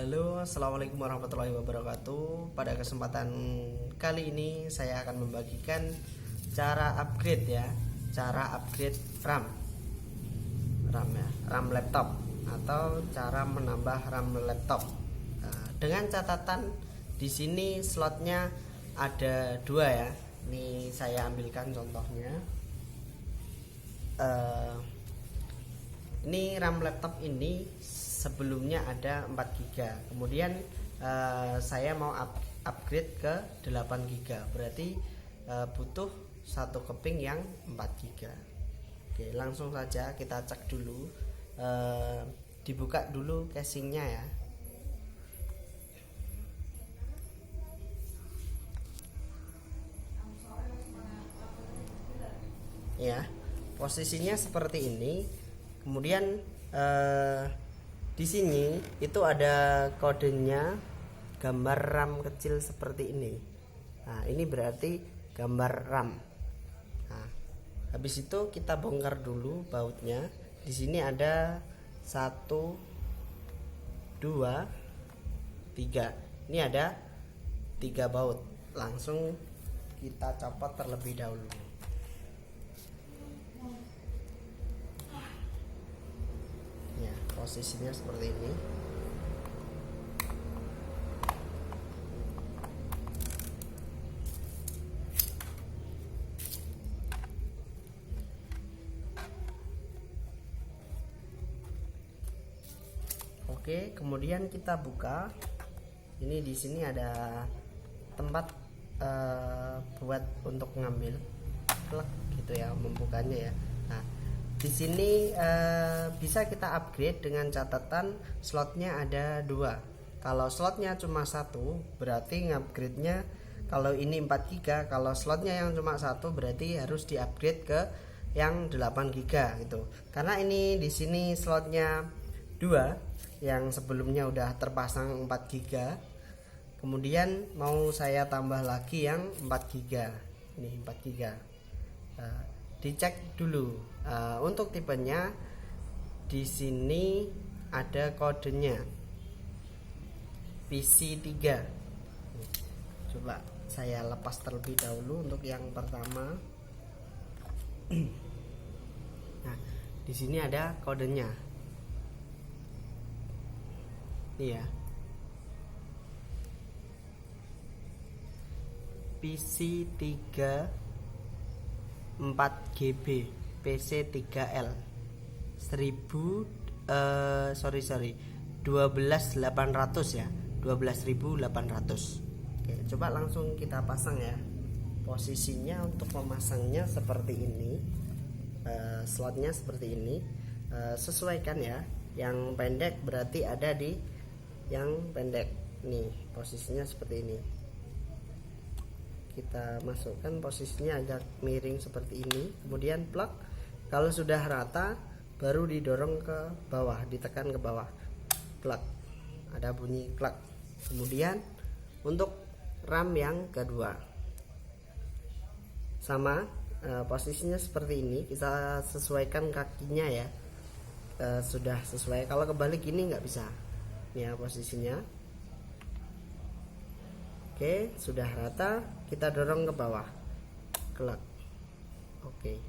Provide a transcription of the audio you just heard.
Halo, assalamualaikum warahmatullahi wabarakatuh. Pada kesempatan kali ini saya akan membagikan cara upgrade cara upgrade RAM RAM laptop atau cara menambah RAM laptop. Dengan catatan di sini slotnya ada dua ya. Ini saya ambilkan contohnya. Ini RAM laptop ini sebelumnya ada 4 GB, kemudian saya mau upgrade ke 8 GB, berarti butuh satu keping yang 4 GB. Oke, langsung saja kita cek dulu, dibuka dulu casingnya ya, posisinya seperti ini. Kemudian di sini itu ada kodenya, gambar RAM kecil seperti ini. Nah, ini berarti gambar RAM. Nah, habis itu kita bongkar dulu bautnya. Di sini ada 1, 2, 3. Ini ada 3 baut. Langsung kita copot terlebih dahulu. Posisinya seperti ini. Oke, kemudian kita buka. Ini di sini ada tempat buat untuk ngambil plug gitu ya, membukanya ya. Nah, di sini bisa kita upgrade dengan catatan slotnya ada 2. Kalau slotnya cuma 1, berarti upgrade-nya kalau ini 4 GB, kalau slotnya yang cuma 1 berarti harus di-upgrade ke yang 8 GB gitu. Karena ini di sini slotnya 2, yang sebelumnya udah terpasang 4 GB. Kemudian mau saya tambah lagi yang 4 GB. Ini 4 GB. Dicek dulu untuk tipenya. Di sini ada kodenya PC3. Coba saya lepas terlebih dahulu untuk yang pertama. Nah, di sini ada kodenya. Ini ya, PC3 4GB PC3L 12800 ya, 12800. Oke, coba langsung kita pasang ya. Posisinya untuk memasangnya seperti ini. Slotnya seperti ini. Sesuaikan ya. Yang pendek berarti ada di yang pendek. Nih, posisinya seperti ini. Kita masukkan posisinya agak miring seperti ini. Kemudian plug. Kalau sudah rata baru didorong ke bawah, ditekan ke bawah. Plug. Ada bunyi plug. Kemudian untuk RAM yang kedua sama, posisinya seperti ini. Kita sesuaikan kakinya ya. Sudah sesuai. Kalau kebalik ini nggak bisa. Ini ya posisinya. Oke, sudah rata, kita dorong ke bawah. Klak. Oke.